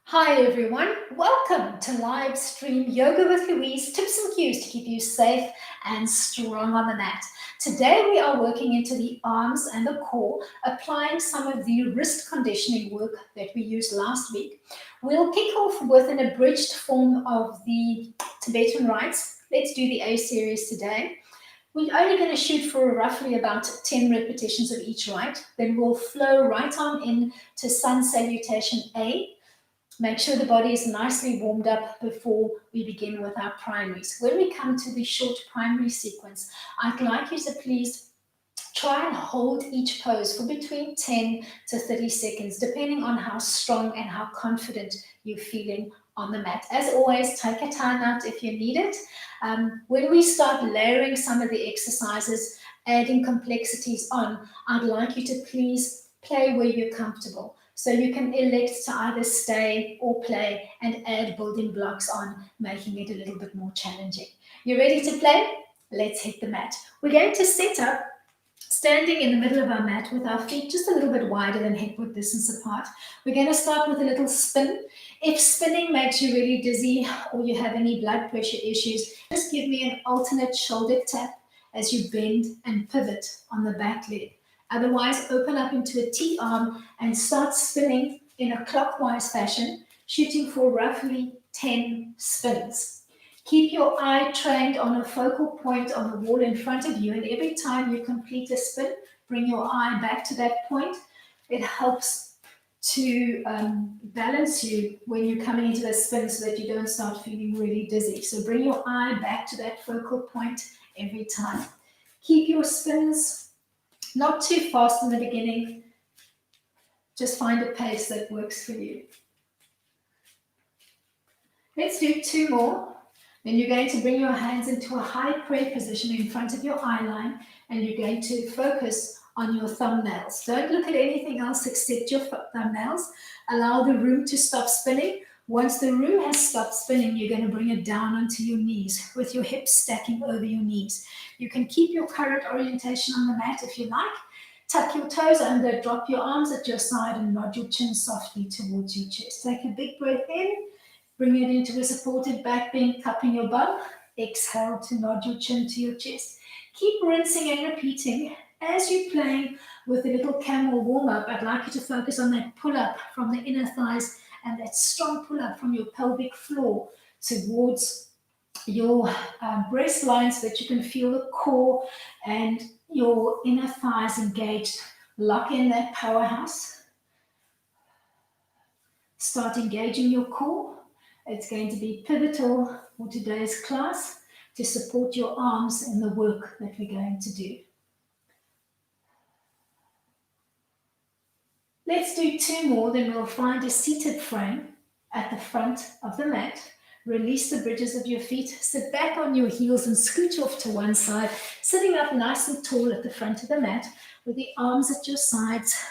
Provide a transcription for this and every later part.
Hi everyone, welcome to Live Stream Yoga with Louise, tips and cues to keep you safe and strong on the mat. Today we are working into the arms and the core, applying some of the wrist conditioning work that we used last week. We'll kick off with an abridged form of the Tibetan rites. Let's do the A series today. We're only going to shoot for roughly about 10 repetitions of each rite. Then we'll flow right on in to Sun Salutation A. Make sure the body is nicely warmed up before we begin with our primaries. When we come to the short primary sequence, I'd like you to please try and hold each pose for between 10 to 30 seconds, depending on how strong and how confident you're feeling on the mat. As always, take a time out if you need it. When we start layering some of the exercises, adding complexities on, I'd like you to please play where you're comfortable. So you can elect to either stay or play and add building blocks on, making it a little bit more challenging. You ready to play? Let's hit the mat. We're going to set up standing in the middle of our mat with our feet just a little bit wider than hip width distance apart. We're going to start with a little spin. If spinning makes you really dizzy or you have any blood pressure issues, just give me an alternate shoulder tap as you bend and pivot on the back leg. Otherwise, open up into a T-arm and start spinning in a clockwise fashion, shooting for roughly 10 spins. Keep your eye trained on a focal point on the wall in front of you, and every time you complete a spin, bring your eye back to that point. It helps to balance you when you're coming into the spin so that you don't start feeling really dizzy. So bring your eye back to that focal point every time. Keep your spins not too fast in the beginning. Just find a pace that works for you. Let's do 2 more. Then you're going to bring your hands into a high prayer position in front of your eye line, and you're going to focus on your thumbnails. Don't look at anything else except your thumbnails. Allow the room to stop spinning. Once the room has stopped spinning, you're going to bring it down onto your knees with your hips stacking over your knees. You can keep your current orientation on the mat if you like. Tuck your toes under, drop your arms at your side, and nod your chin softly towards your chest. Take a big breath in. Bring it into a supported back bend, cupping your bum. Exhale to nod your chin to your chest. Keep rinsing and repeating. As you're playing with a little camel warm-up, I'd like you to focus on that pull-up from the inner thighs and that strong pull-up from your pelvic floor towards your breast line so that you can feel the core and your inner thighs engaged. Lock in that powerhouse. Start engaging your core. It's going to be pivotal for today's class to support your arms in the work that we're going to do. Let's do 2 more, then we'll find a seated frame at the front of the mat. Release the bridges of your feet, sit back on your heels and scooch off to one side, sitting up nice and tall at the front of the mat with the arms at your sides,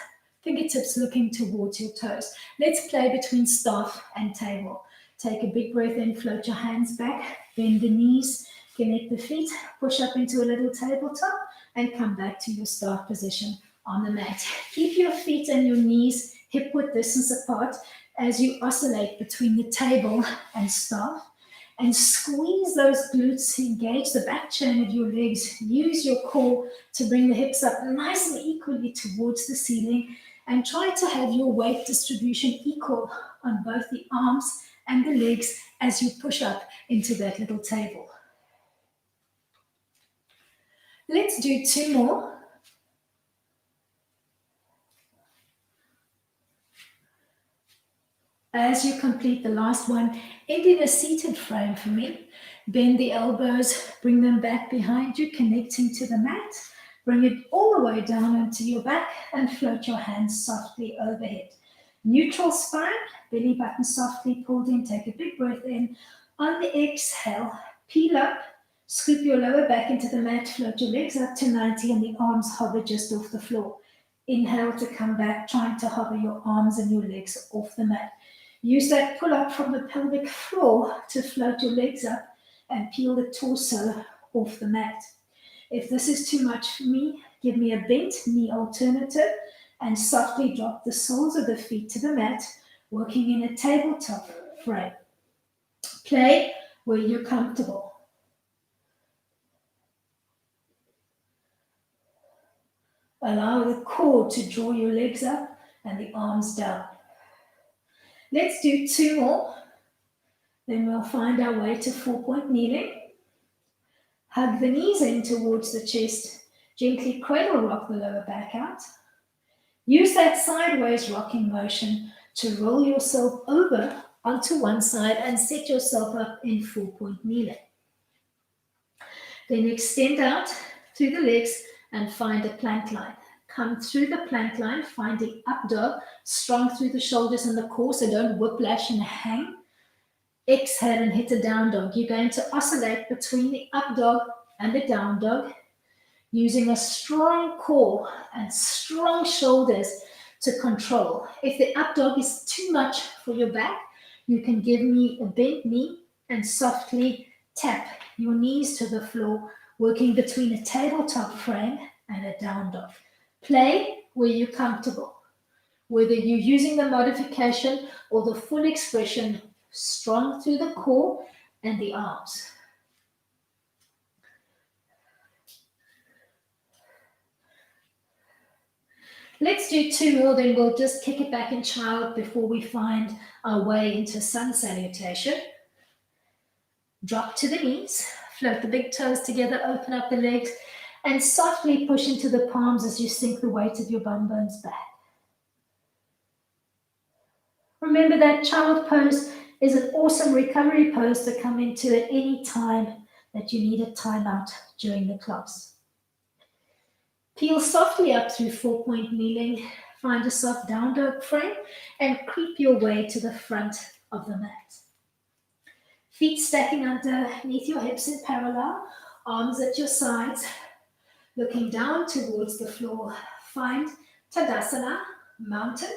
fingertips looking towards your toes. Let's play between staff and table. Take a big breath in, float your hands back, bend the knees, connect the feet, push up into a little tabletop, and come back to your staff position on the mat. Keep your feet and your knees hip width distance apart as you oscillate between the table and staff. And squeeze those glutes, engage the back chain of your legs, use your core to bring the hips up nice and equally towards the ceiling, and try to have your weight distribution equal on both the arms and the legs as you push up into that little table. Let's do 2 more. As you complete the last one, end in a seated frame for me. Bend the elbows, bring them back behind you, connecting to the mat. Bring it all the way down onto your back and float your hands softly overhead. Neutral spine, belly button softly pulled in. Take a big breath in. On the exhale, peel up, scoop your lower back into the mat, float your legs up to 90 and the arms hover just off the floor. Inhale to come back, trying to hover your arms and your legs off the mat. Use that pull up from the pelvic floor to float your legs up and peel the torso off the mat. If this is too much for me, give me a bent knee alternative and softly drop the soles of the feet to the mat. working in a tabletop frame. Play where you're comfortable. Allow the core to draw your legs up and the arms down. Let's do 2 more. Then we'll find our way to 4-point kneeling. Hug the knees in towards the chest. Gently cradle rock the lower back out. Use that sideways rocking motion to roll yourself over onto one side and set yourself up in 4-point kneeling. Then extend out through the legs and find a plank line. Come through the plank line, finding up dog, strong through the shoulders and the core, so don't whiplash and hang. Exhale and hit a down dog. You're going to oscillate between the up dog and the down dog, using a strong core and strong shoulders to control. If the up dog is too much for your back, you can give me a bent knee and softly tap your knees to the floor, working between a tabletop frame and a down dog. Play where you're comfortable, whether you're using the modification or the full expression, strong through the core and the arms. Let's do 2 more, then we'll just kick it back in child before we find our way into sun salutation. Drop to the knees, float the big toes together, open up the legs, and softly push into the palms as you sink the weight of your bum bones back. Remember that child pose is an awesome recovery pose to come into at any time that you need a timeout during the class. Peel softly up through 4-point kneeling, find a soft down dog frame, and creep your way to the front of the mat. Feet stacking underneath your hips in parallel, arms at your sides, looking down towards the floor. Find Tadasana, mountain.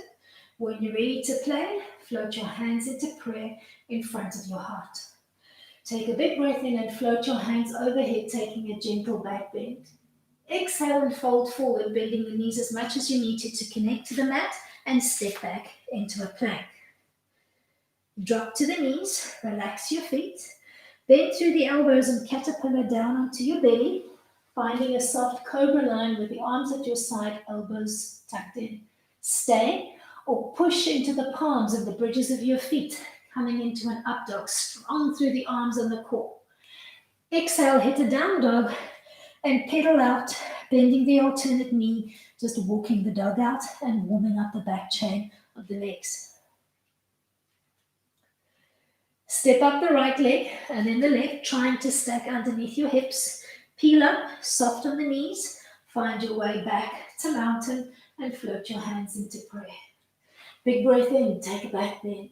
When you're ready to play, float your hands into prayer in front of your heart. Take a big breath in and float your hands overhead, taking a gentle back bend. Exhale and fold forward, bending the knees as much as you need to connect to the mat and step back into a plank. Drop to the knees, relax your feet, bend through the elbows and caterpillar down onto your belly, finding a soft cobra line with the arms at your side, elbows tucked in. Stay or push into the palms and the bridges of your feet, coming into an up dog, strong through the arms and the core. Exhale, hit a down dog and pedal out, bending the alternate knee, just walking the dog out and warming up the back chain of the legs. Step up the right leg and then the left, trying to stack underneath your hips. Peel up, soft on the knees, find your way back to mountain and float your hands into prayer. Big breath in, take a back bend.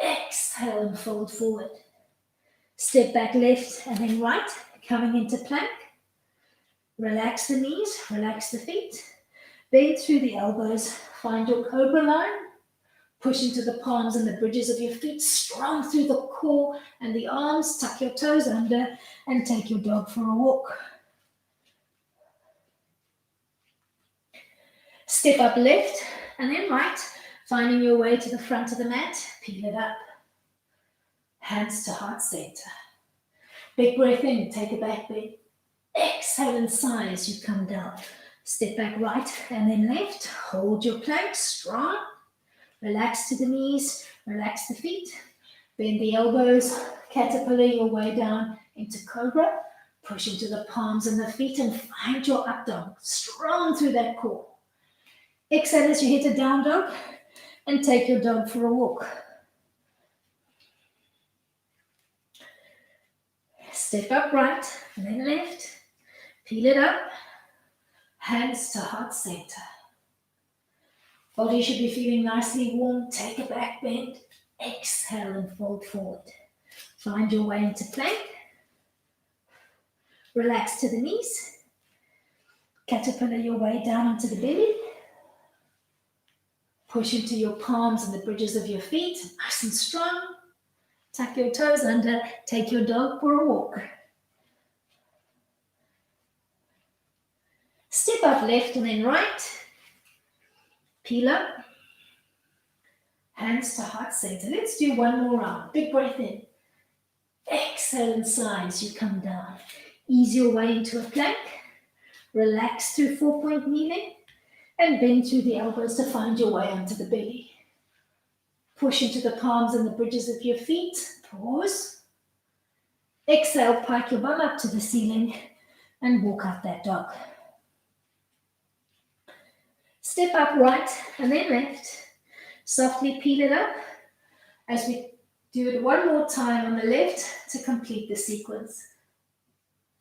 Exhale and fold forward. Step back left and then right, coming into plank. Relax the knees, relax the feet. Bend through the elbows, find your cobra line. Push into the palms and the bridges of your feet, strong through the core and the arms. Tuck your toes under and take your dog for a walk. Step up left and then right, finding your way to the front of the mat. Peel it up. Hands to heart center. Big breath in, take a back bend. Exhale and sigh as you come down. Step back right and then left. Hold your plank strong. Relax to the knees, relax the feet. Bend the elbows, caterpillar your way down into cobra. Push into the palms and the feet and find your up dog, strong through that core. Exhale as you hit a down dog and take your dog for a walk. Step up right and then left. Peel it up. Hands to heart center. Body should be feeling nicely warm. Take a back bend. Exhale and fold forward. Find your way into plank. Relax to the knees. Caterpillar your way down onto the belly. Push into your palms and the bridges of your feet. Nice and strong. Tuck your toes under. Take your dog for a walk. Step up left and then right. Peel up. Hands to heart center. Let's do one more round. Big breath in. Exhale and sigh as you come down. Ease your way into a plank. Relax through 4-point kneeling and bend through the elbows to find your way onto the belly. Push into the palms and the bridges of your feet. Pause. Exhale, pike your bum up to the ceiling and walk out that dog. Step up right and then left. Softly peel it up as we do it one more time on the left to complete the sequence.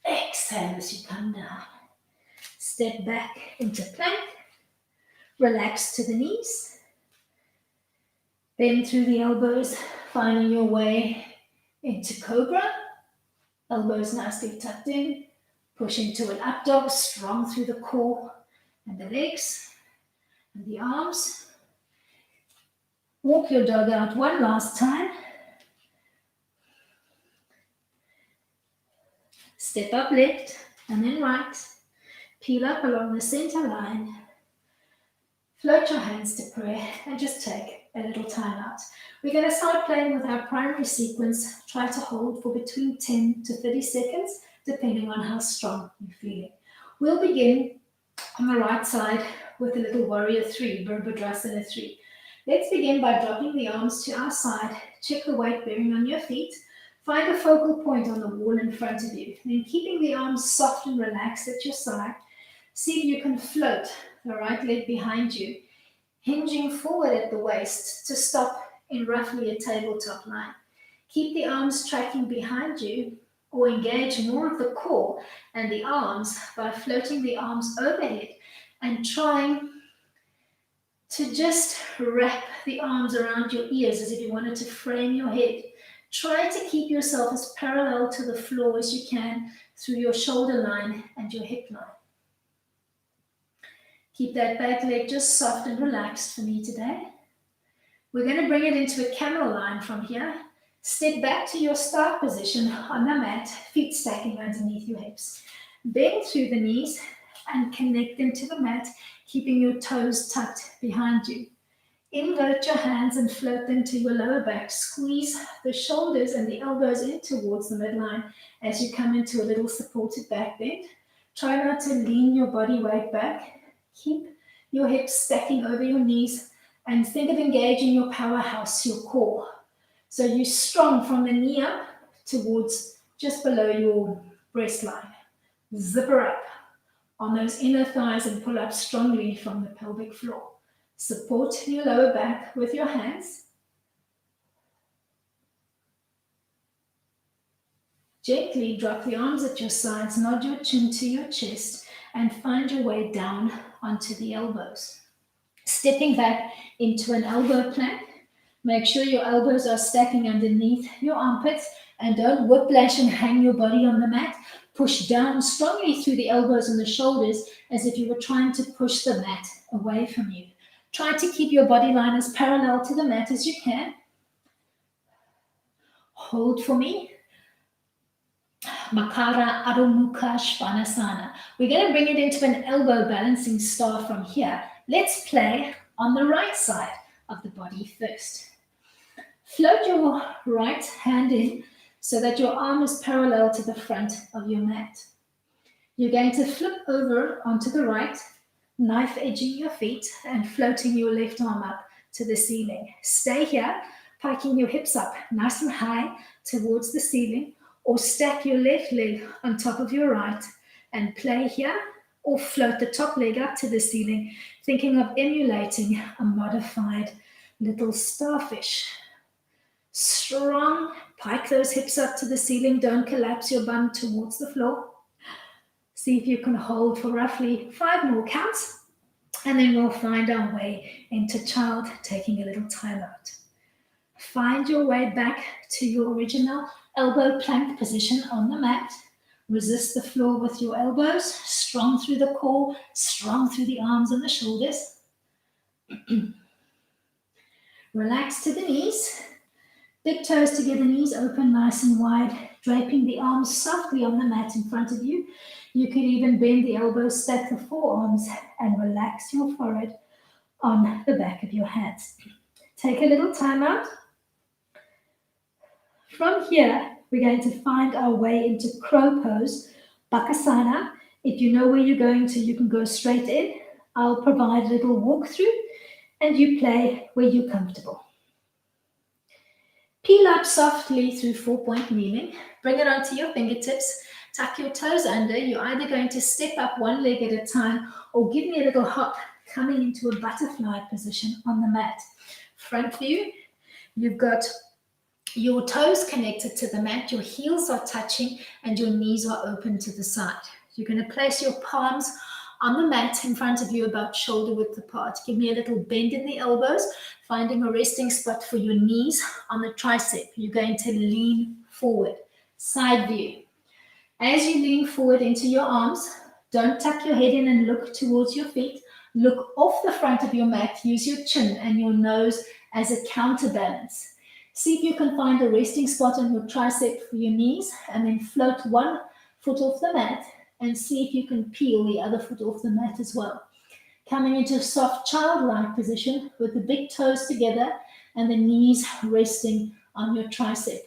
Exhale as you come down. Step back into plank. Relax to the knees. Bend through the elbows, finding your way into cobra. Elbows nicely tucked in. Push into an up dog, strong through the core and the legs and the arms. Walk your dog out one last time. Step up left and then right. Peel up along the center line. Float your hands to prayer and just take a little time out. We're going to start playing with our primary sequence. Try to hold for between 10 to 30 seconds, depending on how strong you're feeling. We'll begin on the right side with a little warrior 3, Virabhadrasana 3. Let's begin by dropping the arms to our side. Check the weight bearing on your feet. Find a focal point on the wall in front of you. Then keeping the arms soft and relaxed at your side, see if you can float the right leg behind you, hinging forward at the waist to stop in roughly a tabletop line. Keep the arms tracking behind you or engage more of the core and the arms by floating the arms overhead and trying to just wrap the arms around your ears as if you wanted to frame your head. Try to keep yourself as parallel to the floor as you can through your shoulder line and your hip line. Keep that back leg just soft and relaxed for me today. We're going to bring it into a camel line from here. Step back to your start position on the mat, feet stacking underneath your hips. Bend through the knees and connect them to the mat, keeping your toes tucked behind you. Invert your hands and float them to your lower back. Squeeze the shoulders and the elbows in towards the midline as you come into a little supported back bend. Try not to lean your body weight back. Keep your hips stacking over your knees and think of engaging your powerhouse, your core. So you're strong from the knee up towards just below your breast line. Zipper up on those inner thighs and pull up strongly from the pelvic floor. Support your lower back with your hands. Gently drop the arms at your sides, nod your chin to your chest, and find your way down onto the elbows. Stepping back into an elbow plank. Make sure your elbows are stacking underneath your armpits and don't whiplash and hang your body on the mat. Push down strongly through the elbows and the shoulders as if you were trying to push the mat away from you. Try to keep your body line as parallel to the mat as you can. Hold for me. Makara Adho Mukha Svanasana. We're going to bring it into an elbow balancing star from here. Let's play on the right side of the body first. Float your right hand in so that your arm is parallel to the front of your mat. You're going to flip over onto the right, knife edging your feet and floating your left arm up to the ceiling. Stay here, piking your hips up nice and high towards the ceiling, or stack your left leg on top of your right and play here, or float the top leg up to the ceiling, thinking of emulating a modified little starfish. Strong, pike those hips up to the ceiling, don't collapse your bum towards the floor. See if you can hold for roughly 5 more counts, and then we'll find our way into child, taking a little time out. Find your way back to your original elbow plank position on the mat. Resist the floor with your elbows, strong through the core, strong through the arms and the shoulders. Relax to the knees. Big toes together, knees open nice and wide, draping the arms softly on the mat in front of you. You can even bend the elbows, stack the forearms, and relax your forehead on the back of your hands. Take a little time out. From here, we're going to find our way into crow pose, Bakasana. If you know where you're going to, you can go straight in. I'll provide a little walkthrough and you play where you're comfortable. Peel up softly through 4-point kneeling. Bring it onto your fingertips. Tuck your toes under. You're either going to step up one leg at a time or give me a little hop, coming into a butterfly position on the mat. Front view, you've got your toes connected to the mat, your heels are touching, and your knees are open to the side. You're going to place your palms on the mat in front of you, about shoulder width apart. Give me a little bend in the elbows, finding a resting spot for your knees on the tricep. You're going to lean forward. Side view. As you lean forward into your arms, don't tuck your head in and look towards your feet. Look off the front of your mat. Use your chin and your nose as a counterbalance. See if you can find a resting spot on your tricep for your knees, and then float one foot off the mat and see if you can peel the other foot off the mat as well. Coming into a soft childlike position with the big toes together and the knees resting on your tricep.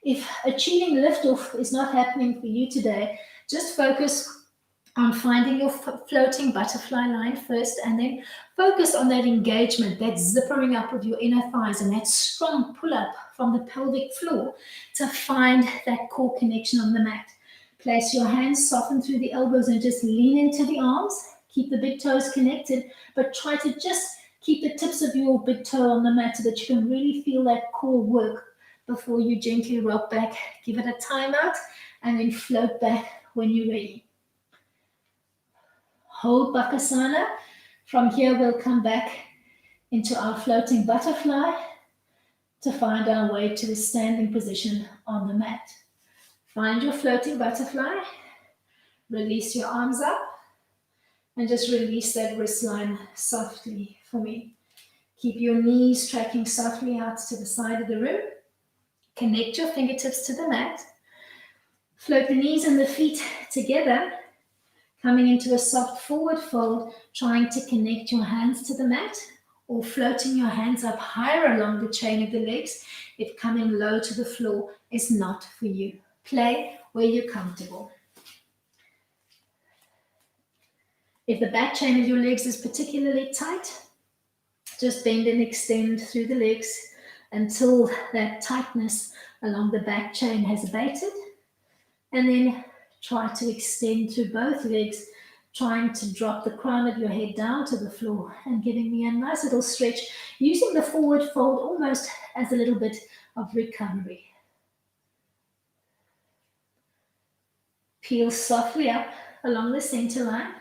If achieving liftoff is not happening for you today, just focus on finding your floating butterfly line first, and then focus on that engagement, that zippering up of your inner thighs and that strong pull up from the pelvic floor to find that core connection on the mat. Place your hands, soften through the elbows and just lean into the arms. Keep the big toes connected, but try to just keep the tips of your big toe on the mat so that you can really feel that core work before you gently rock back. Give it a time out and then float back when you're ready. Hold Bakasana. From here, we'll come back into our floating butterfly to find our way to a standing position on the mat. Find your floating butterfly. Release your arms up and just release that wrist line softly for me. Keep your knees tracking softly out to the side of the room. Connect your fingertips to the mat. Float the knees and the feet together, coming into a soft forward fold, trying to connect your hands to the mat, or floating your hands up higher along the chain of the legs if coming low to the floor is not for you. Play where you're comfortable. If the back chain of your legs is particularly tight, just bend and extend through the legs until that tightness along the back chain has abated, and then try to extend through both legs, trying to drop the crown of your head down to the floor and giving me a nice little stretch, using the forward fold almost as a little bit of recovery. Peel softly up along the center line.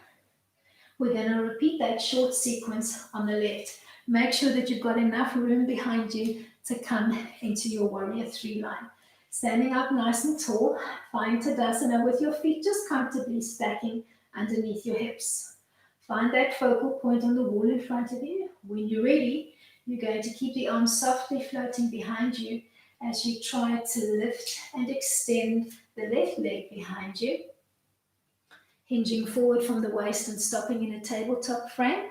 We're going to repeat that short sequence on the left. Make sure that you've got enough room behind you to come into your warrior 3 line. Standing up nice and tall, find Tadasana with your feet just comfortably stacking underneath your hips. Find that focal point on the wall in front of you. When you're ready, you're going to keep the arms softly floating behind you as you try to lift and extend the left leg behind you, hinging forward from the waist and stopping in a tabletop frame.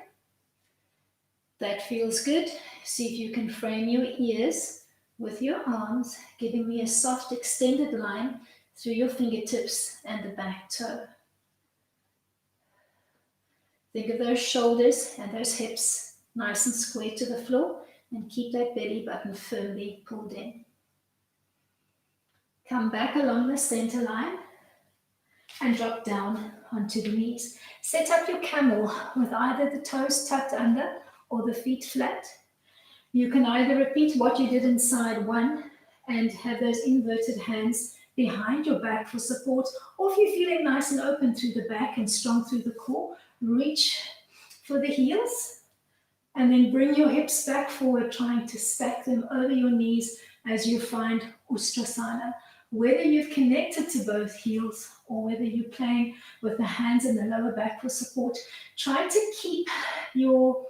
That feels good. See if you can frame your ears with your arms, giving me a soft extended line through your fingertips and the back toe. Think of those shoulders and those hips nice and square to the floor, and keep that belly button firmly pulled in. Come back along the center line and drop down onto the knees. Set up your camel with either the toes tucked under or the feet flat. You can either repeat what you did in side 1 and have those inverted hands behind your back for support, or if you're feeling nice and open through the back and strong through the core, reach for the heels and then bring your hips back forward, trying to stack them over your knees as you find Ustrasana. Whether you've connected to both heels or whether you're playing with the hands in the lower back for support, try to keep your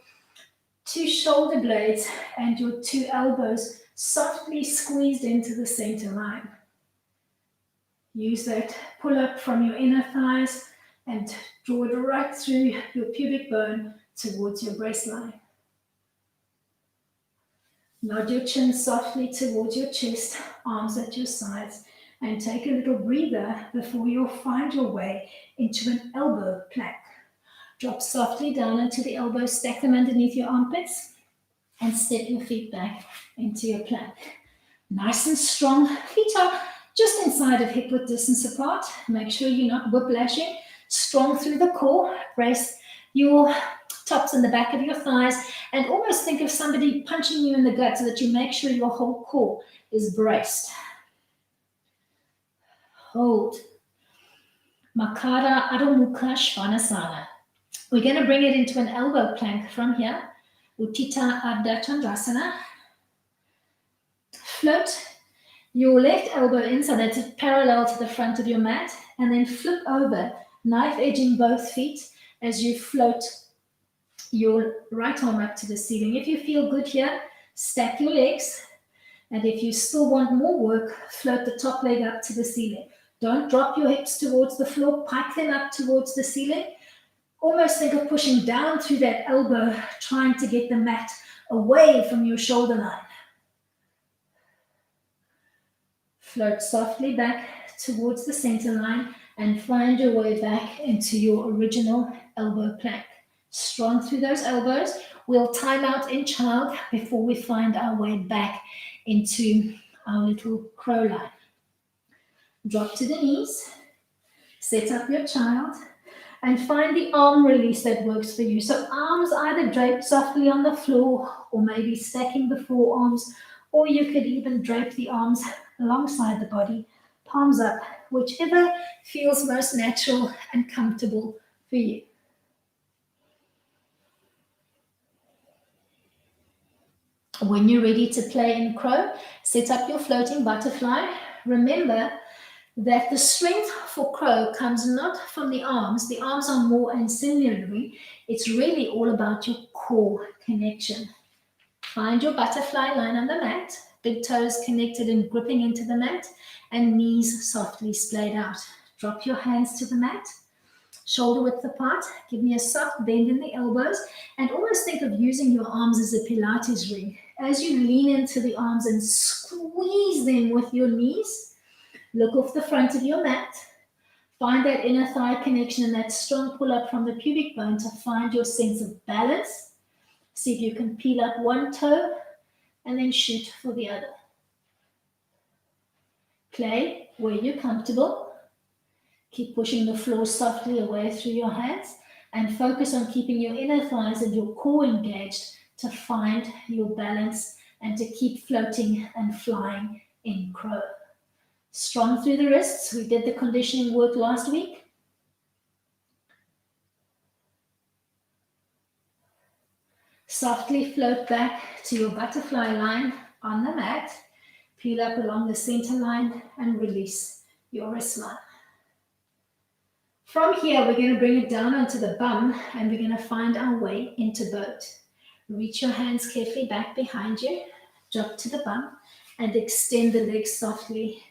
2 shoulder blades and your 2 elbows softly squeezed into the center line. Use that pull up from your inner thighs and draw it right through your pubic bone towards your breast line. Nod your chin softly towards your chest, arms at your sides, and take a little breather before you'll find your way into an elbow plank. Drop softly down into the elbows, stack them underneath your armpits, and step your feet back into your plank. Nice and strong. Feet are just inside of hip width distance apart. Make sure you're not whiplashing. Strong through the core. Brace your tops in the back of your thighs, and almost think of somebody punching you in the gut so that you make sure your whole core is braced. Hold. Makara Adho Mukha Svanasana. We're going to bring it into an elbow plank from here. Utthita Ardha Chandrasana. Float your left elbow in so that it's parallel to the front of your mat, and then flip over, knife edging both feet as you float your right arm up to the ceiling. If you feel good here, stack your legs, and if you still want more work, float the top leg up to the ceiling. Don't drop your hips towards the floor, pike them up towards the ceiling. Almost think of pushing down through that elbow, trying to get the mat away from your shoulder line. Float softly back towards the center line and find your way back into your original elbow plank. Strong through those elbows. We'll time out in child before we find our way back into our little crow line. Drop to the knees. Set up your child and find the arm release that works for you. So arms either draped softly on the floor or maybe stacking the forearms, or you could even drape the arms alongside the body, palms up, whichever feels most natural and comfortable for you. When you're ready to play in crow, set up your floating butterfly. Remember that the strength for crow comes not from the arms. The arms are more ancillary. It's really all about your core connection. Find your butterfly line on the mat, big toes connected and gripping into the mat, and knees softly splayed out. Drop your hands to the mat, shoulder width apart. Give me a soft bend in the elbows, and almost think of using your arms as a Pilates ring. As you lean into the arms and squeeze them with your knees, look off the front of your mat. Find that inner thigh connection and that strong pull up from the pubic bone to find your sense of balance. See if you can peel up one toe and then shoot for the other. Play where you're comfortable. Keep pushing the floor softly away through your hands and focus on keeping your inner thighs and your core engaged to find your balance and to keep floating and flying in crow. Strong through the wrists. We did the conditioning work last week. Softly float back to your butterfly line on the mat. Peel up along the center line and release your wrist line. From here, we're going to bring it down onto the bum and we're going to find our way into boat. Reach your hands carefully back behind you. Drop to the bum and extend the legs softly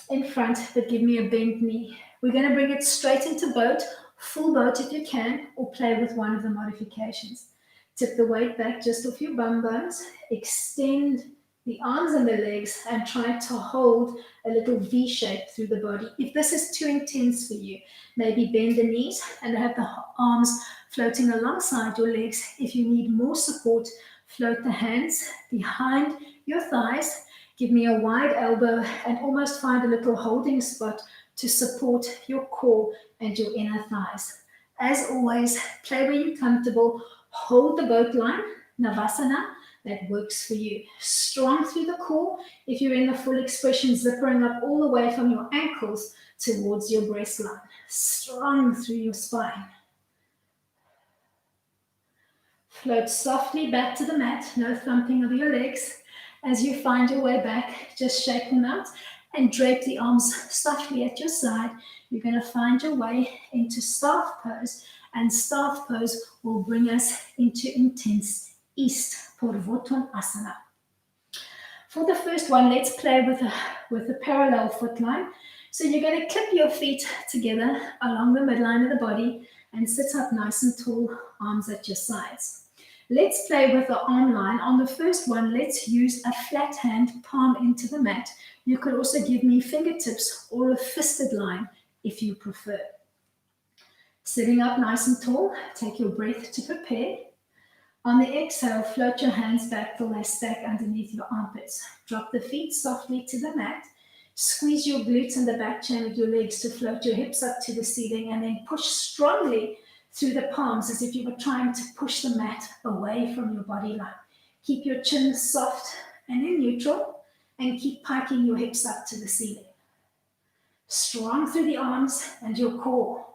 in front, but give me a bent knee. We're going to bring it straight into boat, full boat if you can, or play with one of the modifications. Tip the weight back just off your bum bones, extend the arms and the legs, and try to hold a little V shape through the body. If this is too intense for you, maybe bend the knees and have the arms floating alongside your legs. If you need more support, float the hands behind your thighs. Give me a wide elbow and almost find a little holding spot to support your core and your inner thighs. As always, play where you're comfortable. Hold the boat line, Navasana, that works for you. Strong through the core. If you're in the full expression, zippering up all the way from your ankles towards your breast line. Strong through your spine. Float softly back to the mat, no thumping of your legs. As you find your way back, just shake them out and drape the arms softly at your side. You're going to find your way into staff pose, and staff pose will bring us into intense East Purvottanasana. For the first one, let's play with a parallel foot line. So you're going to clip your feet together along the midline of the body and sit up nice and tall, arms at your sides. Let's play with the arm line. On the first one, let's use a flat hand, palm into the mat. You could also give me fingertips or a fisted line if you prefer. Sitting up nice and tall, take your breath to prepare. On the exhale, float your hands back till they stack underneath your armpits. Drop the feet softly to the mat. Squeeze your glutes and the back chain with your legs to float your hips up to the ceiling, and then push strongly through the palms as if you were trying to push the mat away from your body line. Keep your chin soft and in neutral, and keep piking your hips up to the ceiling. Strong through the arms and your core.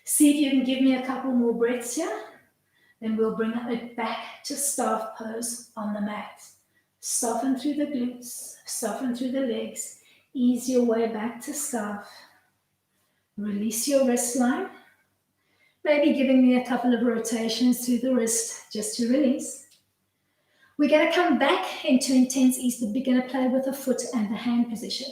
See if you can give me a couple more breaths here. Then we'll bring it back to staff pose on the mat. Soften through the glutes, soften through the legs. Ease your way back to staff. Release your wrist line. Maybe giving me a couple of rotations through the wrist just to release. We're going to come back into intense ease, but we're going to play with the foot and the hand position.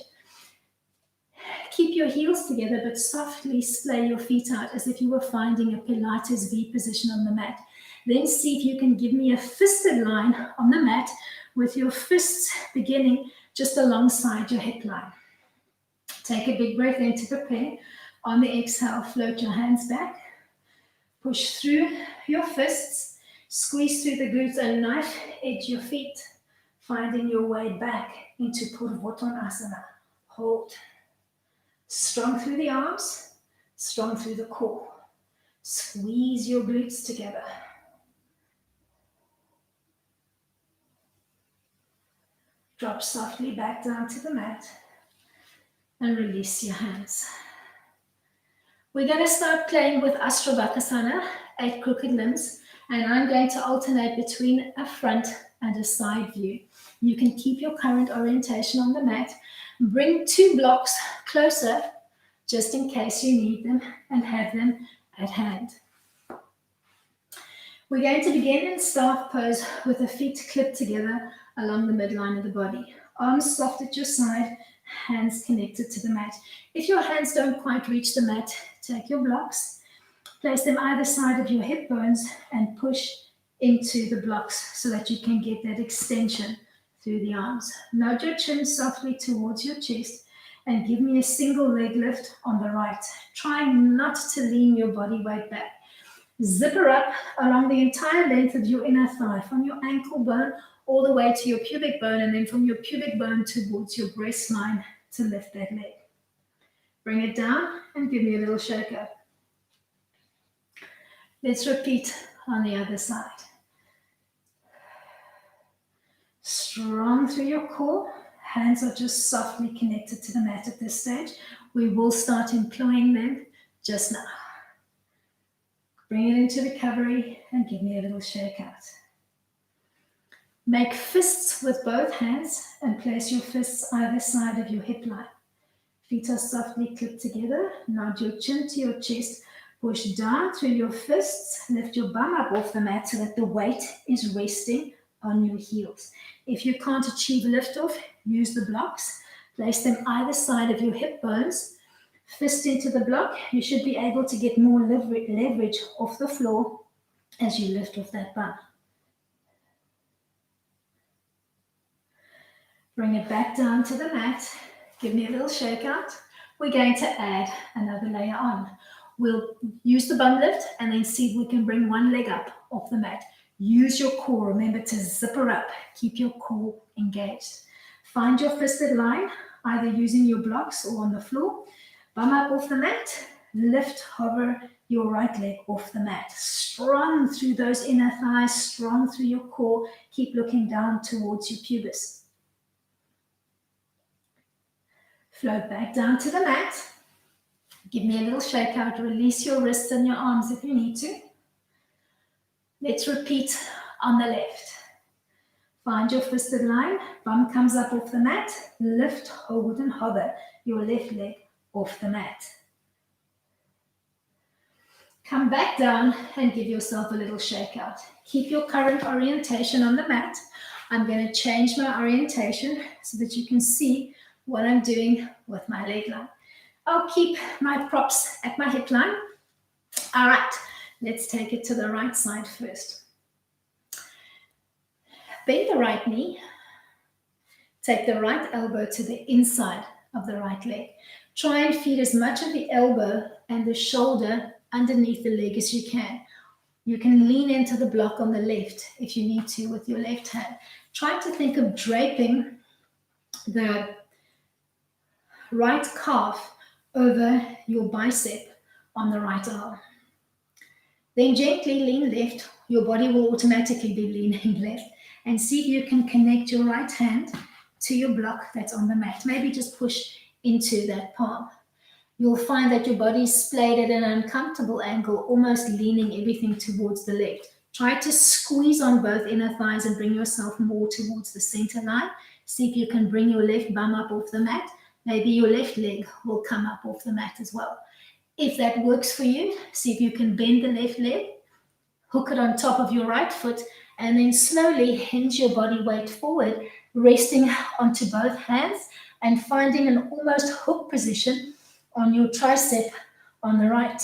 Keep your heels together, but softly splay your feet out as if you were finding a Pilates V position on the mat. Then see if you can give me a fisted line on the mat with your fists beginning just alongside your hip line. Take a big breath in to prepare. On the exhale, float your hands back. Push through your fists. Squeeze through the glutes and knife edge your feet, finding your way back into Purvottanasana. Hold. Strong through the arms, strong through the core. Squeeze your glutes together. Drop softly back down to the mat and release your hands. We're going to start playing with Ashtavakasana, 8 crooked limbs, and I'm going to alternate between a front and a side view. You can keep your current orientation on the mat. Bring 2 blocks closer just in case you need them and have them at hand. We're going to begin in staff pose with the feet clipped together along the midline of the body. Arms soft at your side, hands connected to the mat. If your hands don't quite reach the mat, take your blocks, place them either side of your hip bones and push into the blocks so that you can get that extension through the arms. Nod your chin softly towards your chest and give me a single leg lift on the right. Try not to lean your body weight back. Zipper up along the entire length of your inner thigh, from your ankle bone all the way to your pubic bone, and then from your pubic bone towards your breast line to lift that leg. Bring it down and give me a little shake up. Let's repeat on the other side. Strong through your core. Hands are just softly connected to the mat at this stage. We will start employing them just now. Bring it into recovery and give me a little shake out. Make fists with both hands and place your fists either side of your hip line. Feet are softly clipped together. Nod your chin to your chest. Push down through your fists. Lift your bum up off the mat so that the weight is resting on your heels. If you can't achieve liftoff, use the blocks. Place them either side of your hip bones. Fist into the block. You should be able to get more leverage off the floor as you lift off that bum. Bring it back down to the mat. Give me a little shake out. We're going to add another layer on. We'll use the bum lift and then see if we can bring one leg up off the mat. Use your core. Remember to zipper up. Keep your core engaged. Find your fisted line, either using your blocks or on the floor. Bum up off the mat. Lift, hover your right leg off the mat. Strong through those inner thighs, strong through your core. Keep looking down towards your pubis. Float back down to the mat. Give me a little shake out. Release your wrists and your arms if you need to. Let's repeat on the left. Find your fisted line. Bum comes up off the mat. Lift, hold, and hover your left leg off the mat. Come back down and give yourself a little shake out. Keep your current orientation on the mat. I'm going to change my orientation so that you can see what I'm doing with my leg line. I'll keep my props at my hip line. All right, Let's take it to the right side first. Bend the right knee. Take the right elbow to the inside of the right leg. Try and feed as much of the elbow and the shoulder underneath the leg as you can. You can lean into the block on the left if you need to with your left hand. Try to think of draping the right calf over your bicep on the right arm. Then gently lean left. Your body will automatically be leaning left. And see if you can connect your right hand to your block that's on the mat. Maybe just push into that palm. You'll find that your body is splayed at an uncomfortable angle, almost leaning everything towards the left. Try to squeeze on both inner thighs and bring yourself more towards the center line. See if you can bring your left bum up off the mat. Maybe your left leg will come up off the mat as well. If that works for you, see if you can bend the left leg, hook it on top of your right foot, and then slowly hinge your body weight forward, resting onto both hands and finding an almost hook position on your tricep on the right.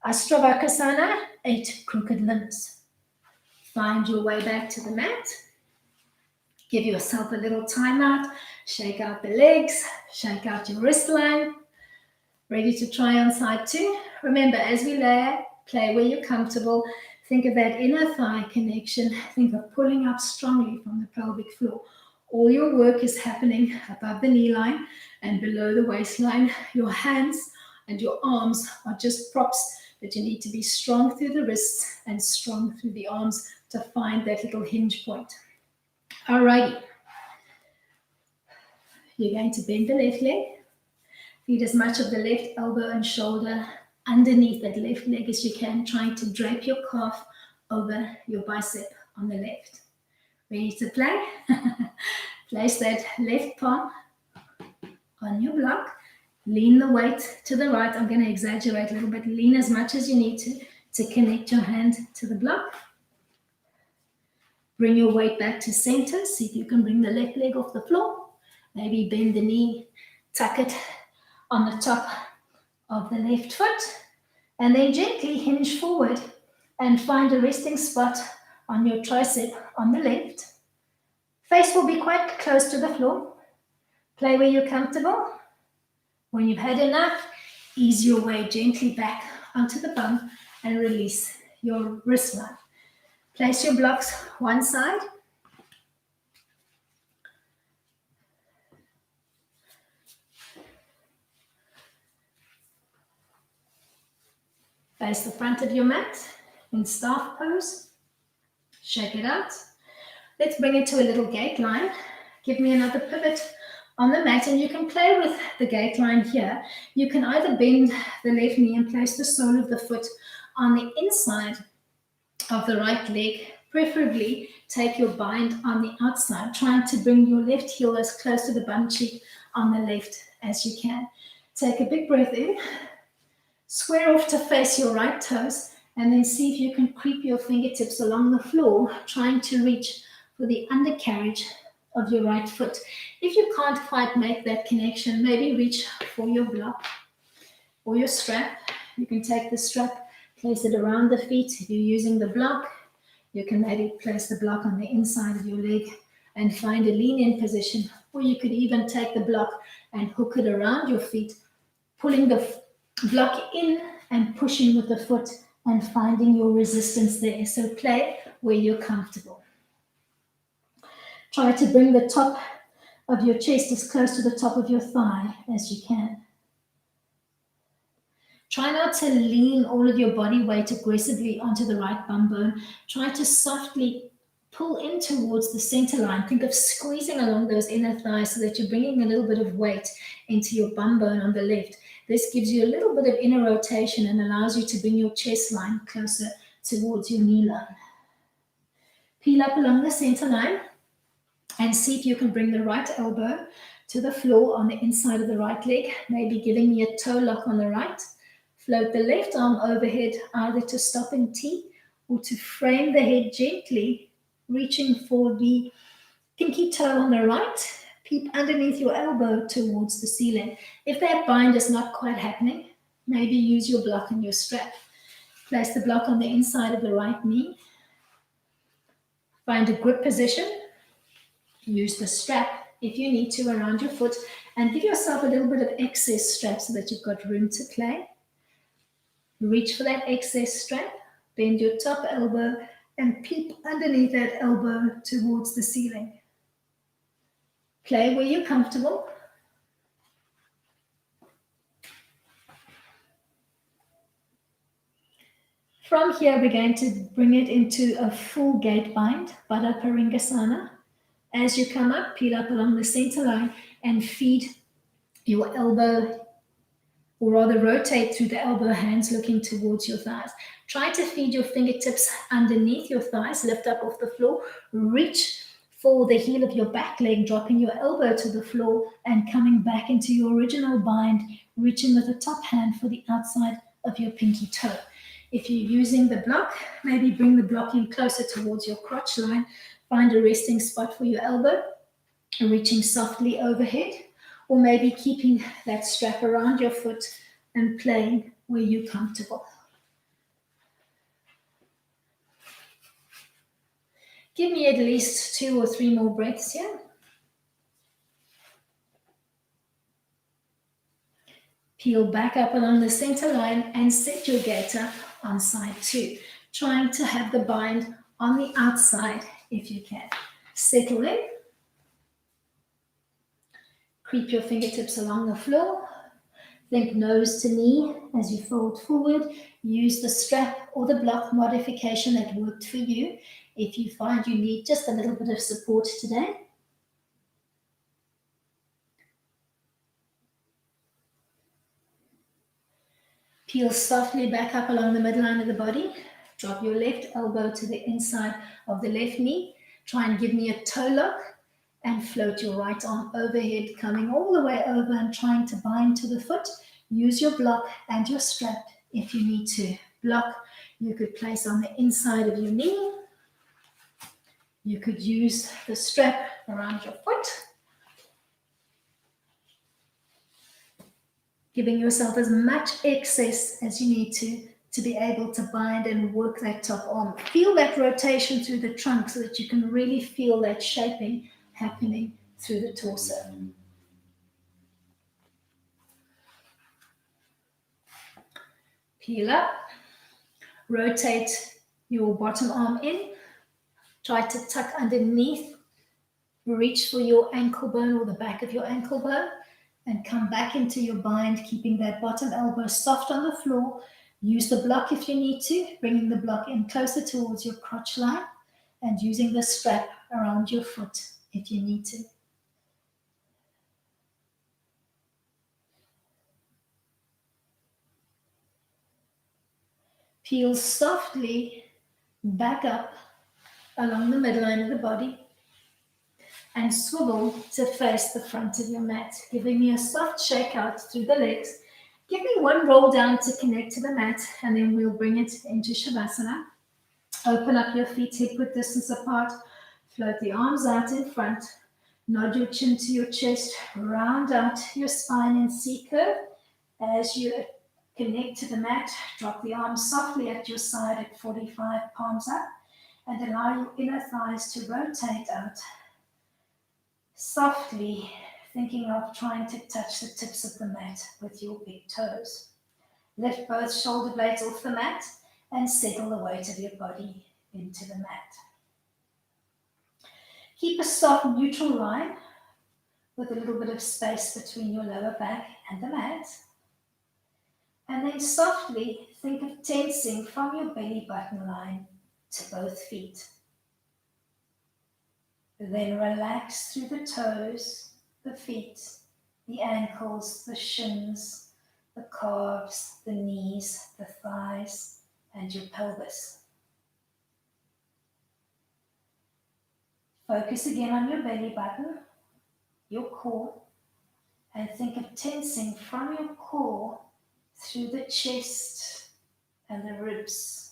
Astrabhakasana, 8 crooked limbs. Find your way back to the mat. Give yourself a little time out. Shake out the legs, shake out your wrist line. Ready to try on side 2. Remember, as we play where you're comfortable. Think of that inner thigh connection. Think of pulling up strongly from the pelvic floor. All your work is happening above the knee line and below the waistline. Your hands and your arms are just props, but you need to be strong through the wrists and strong through the arms to find that little hinge point. Alrighty. You're going to bend the left leg. Feed as much of the left elbow and shoulder underneath that left leg as you can, trying to drape your calf over your bicep on the left. Ready to play? Place that left palm on your block. Lean the weight to the right. I'm going to exaggerate a little bit. Lean as much as you need to connect your hand to the block. Bring your weight back to center. See if you can bring the left leg off the floor. Maybe bend the knee, tuck it on the top of the left foot, and then gently hinge forward and find a resting spot on your tricep on the left. Face will be quite close to the floor. Play where you're comfortable. When you've had enough, ease your way gently back onto the bum and release your wrist line. Place your blocks one side. Face the front of your mat in staff pose. Shake it out. Let's bring it to a little gate line. Give me another pivot on the mat, and you can play with the gate line here. You can either bend the left knee and place the sole of the foot on the inside of the right leg. Preferably take your bind on the outside, trying to bring your left heel as close to the bum cheek on the left as you can. Take a big breath in. Square off to face your right toes, and then see if you can creep your fingertips along the floor, trying to reach for the undercarriage of your right foot. If you can't quite make that connection, maybe reach for your block or your strap. You can take the strap, place it around the feet. If you're using the block, you can maybe place the block on the inside of your leg and find a lean-in position, or you could even take the block and hook it around your feet, pulling the block in and pushing with the foot and finding your resistance there. So play where you're comfortable. Try to bring the top of your chest as close to the top of your thigh as you can. Try not to lean all of your body weight aggressively onto the right bum bone. Try to softly pull in towards the center line. Think of squeezing along those inner thighs so that you're bringing a little bit of weight into your bum bone on the left. This gives you a little bit of inner rotation and allows you to bring your chest line closer towards your knee line. Peel up along the center line and see if you can bring the right elbow to the floor on the inside of the right leg, maybe giving me a toe lock on the right. Float the left arm overhead, either to stop in T or to frame the head gently, reaching for the pinky toe on the right. Peep underneath your elbow towards the ceiling. If that bind is not quite happening, maybe use your block and your strap. Place the block on the inside of the right knee. Find a grip position. Use the strap if you need to around your foot, and give yourself a little bit of excess strap so that you've got room to play. Reach for that excess strap, bend your top elbow, and peep underneath that elbow towards the ceiling. Play where you're comfortable. From here, we're going to bring it into a full gate bind, Baddha Paringasana. As you come up, peel up along the center line and feed your elbow, or rather rotate through the elbow, hands looking towards your thighs. Try to feed your fingertips underneath your thighs, lift up off the floor, reach for the heel of your back leg, dropping your elbow to the floor and coming back into your original bind, reaching with the top hand for the outside of your pinky toe. If you're using the block, maybe bring the block in closer towards your crotch line, find a resting spot for your elbow, reaching softly overhead, or maybe keeping that strap around your foot and playing where you're comfortable. Give me at least 2 or 3 more breaths here. Peel back up along the center line and set your gate up on side 2, trying to have the bind on the outside if you can. Settle in. Creep your fingertips along the floor. Think nose to knee as you fold forward. Use the strap or the block modification that worked for you if you find you need just a little bit of support today. Peel softly back up along the midline of the body. Drop your left elbow to the inside of the left knee. Try and give me a toe lock and float your right arm overhead, coming all the way over and trying to bind to the foot. Use your block and your strap if you need to. Block you could place on the inside of your knee. You could use the strap around your foot, giving yourself as much excess as you need to be able to bind and work that top arm. Feel that rotation through the trunk so that you can really feel that shaping happening through the torso. Peel up, rotate your bottom arm in, try to tuck underneath, reach for your ankle bone or the back of your ankle bone, and come back into your bind, keeping that bottom elbow soft on the floor. Use the block if you need to, bringing the block in closer towards your crotch line and using the strap around your foot if you need to. Peel softly back up along the midline of the body and swivel to face the front of your mat, giving me a soft shake out through the legs. Give me 1 roll down to connect to the mat, and then we'll bring it into Shavasana. Open up your feet hip-width distance apart. Float the arms out in front. Nod your chin to your chest. Round out your spine in C-curve. As you connect to the mat, drop the arms softly at your side at 45, palms up, and allow your inner thighs to rotate out. Softly, thinking of trying to touch the tips of the mat with your big toes. Lift both shoulder blades off the mat and settle the weight of your body into the mat. Keep a soft neutral line with a little bit of space between your lower back and the mat. And then softly think of tensing from your belly button line to both feet. Then relax through the toes, the feet, the ankles, the shins, the calves, the knees, the thighs, and your pelvis. Focus again on your belly button, your core, and think of tensing from your core through the chest and the ribs.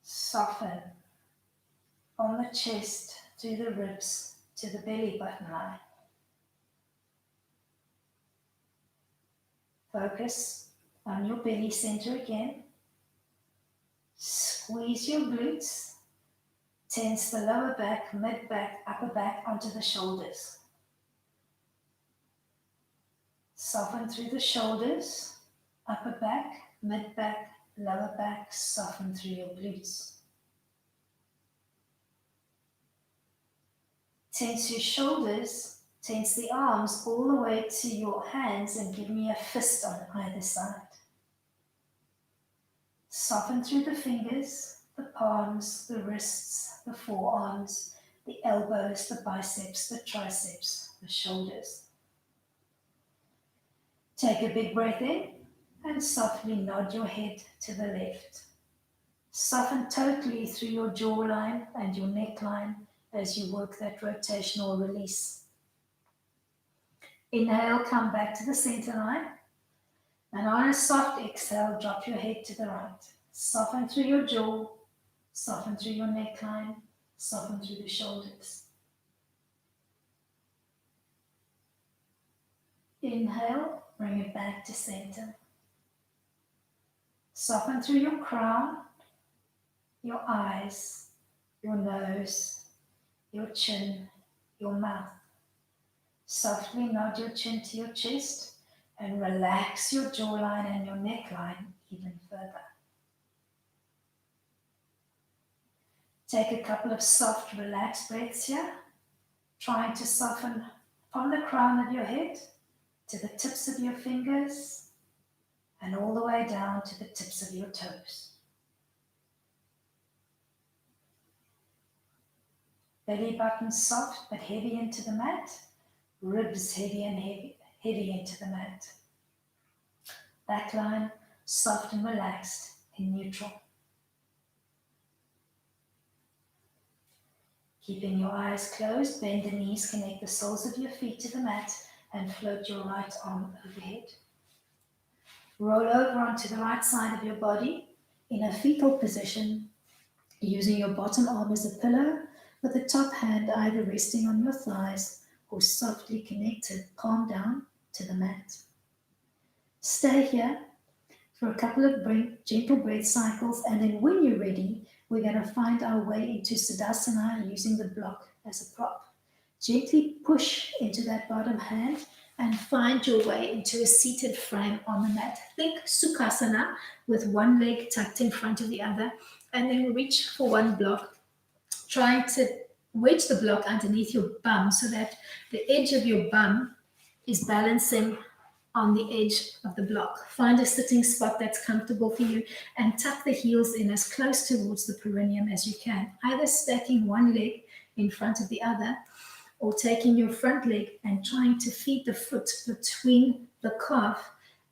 Soften from the chest to the ribs to the belly button line. Focus on your belly center again. Squeeze your glutes. Tense the lower back, mid back, upper back onto the shoulders. Soften through the shoulders, upper back, mid back, lower back, soften through your glutes. Tense your shoulders, tense the arms all the way to your hands and give me a fist on either side. Soften through the fingers, the palms, the wrists, the forearms, the elbows, the biceps, the triceps, the shoulders. Take a big breath in and softly nod your head to the left. Soften totally through your jawline and your neckline as you work that rotational release. Inhale, come back to the center line. And on a soft exhale, drop your head to the right. Soften through your jaw, soften through your neckline, soften through the shoulders. Inhale, bring it back to center. Soften through your crown, your eyes, your nose, your chin, your mouth. Softly nod your chin to your chest and relax your jawline and your neckline even further. Take a couple of soft, relaxed breaths here, trying to soften from the crown of your head to the tips of your fingers and all the way down to the tips of your toes. Belly button soft but heavy into the mat. Ribs heavy into the mat. Back line soft and relaxed in neutral. Keeping your eyes closed, bend the knees, connect the soles of your feet to the mat and float your right arm overhead. Roll over onto the right side of your body in a fetal position, using your bottom arm as a pillow with the top hand either resting on your thighs or softly connected, palm down to the mat. Stay here for a couple of gentle breath cycles, and then when you're ready, we're going to find our way into Siddhasana using the block as a prop. Gently push into that bottom hand and find your way into a seated frame on the mat. Think Sukhasana with one leg tucked in front of the other, and then reach for one block, trying to wedge the block underneath your bum so that the edge of your bum is balancing on the edge of the block. Find a sitting spot that's comfortable for you and tuck the heels in as close towards the perineum as you can, either stacking one leg in front of the other or taking your front leg and trying to feed the foot between the calf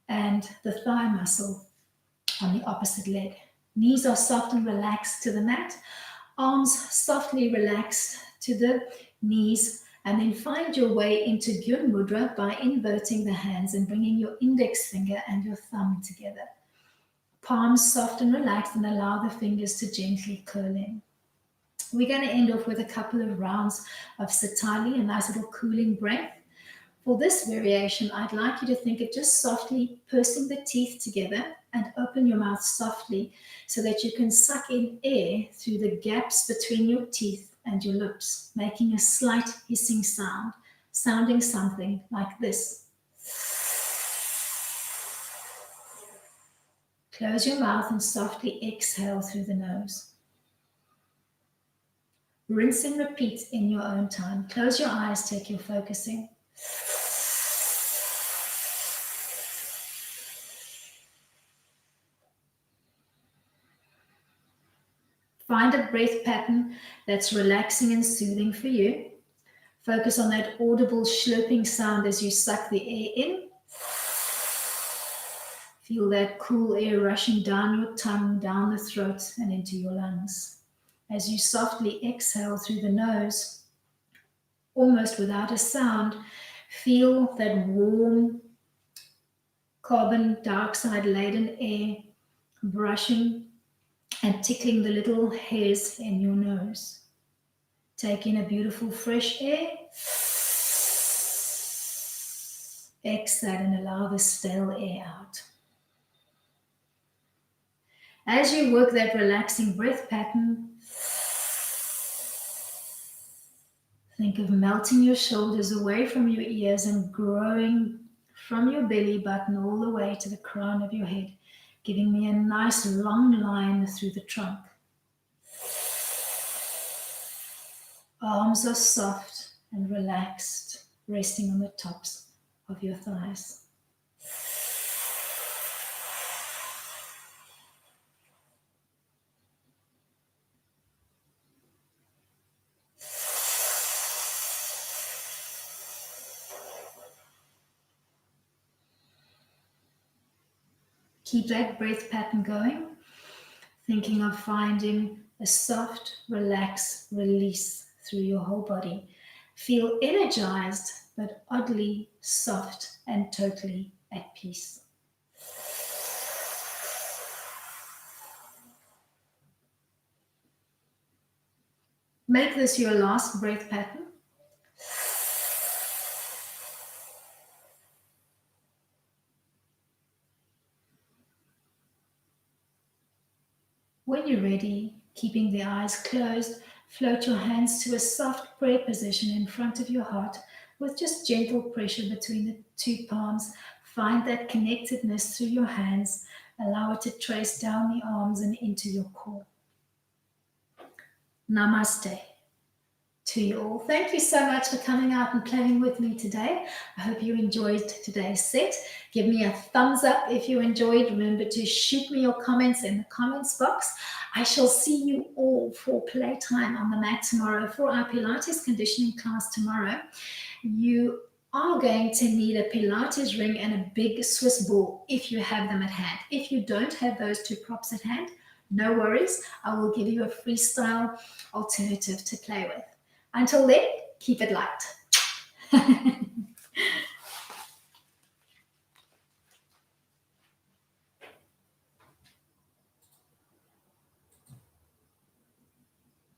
and the thigh muscle on the opposite leg. Knees are soft and relaxed to the mat, arms softly relaxed to the knees, and then find your way into Gyur Mudra by inverting the hands and bringing your index finger and your thumb together. Palms soft and relaxed, and allow the fingers to gently curl in. We're going to end off with a couple of rounds of Satali, a nice little cooling breath. For this variation, I'd like you to think of just softly pursing the teeth together and open your mouth softly so that you can suck in air through the gaps between your teeth and your lips, making a slight hissing sound, sounding something like this. Close your mouth and softly exhale through the nose. Rinse and repeat in your own time. Close your eyes, take your focusing. Find a breath pattern that's relaxing and soothing for you. Focus on that audible slurping sound as you suck the air in. Feel that cool air rushing down your tongue, down the throat, and into your lungs. As you softly exhale through the nose, almost without a sound, feel that warm, carbon dioxide laden air brushing and tickling the little hairs in your nose. Take in a beautiful fresh air. Exhale and allow the stale air out. As you work that relaxing breath pattern, think of melting your shoulders away from your ears and growing from your belly button all the way to the crown of your head, giving me a nice long line through the trunk. Arms are soft and relaxed, resting on the tops of your thighs. Keep that breath pattern going, thinking of finding a soft, relax, release through your whole body. Feel energized, but oddly soft and totally at peace. Make this your last breath pattern. When you're ready, keeping the eyes closed, float your hands to a soft prayer position in front of your heart with just gentle pressure between the two palms. Find that connectedness through your hands. Allow it to trace down the arms and into your core. Namaste to you all. Thank you so much for coming out and playing with me today. I hope you enjoyed today's set. Give me a thumbs up if you enjoyed. Remember to shoot me your comments in the comments box. I shall see you all for playtime on the mat tomorrow for our Pilates conditioning class tomorrow. You are going to need a Pilates ring and a big Swiss ball if you have them at hand. If you don't have those two props at hand, no worries. I will give you a freestyle alternative to play with. Until then, keep it light.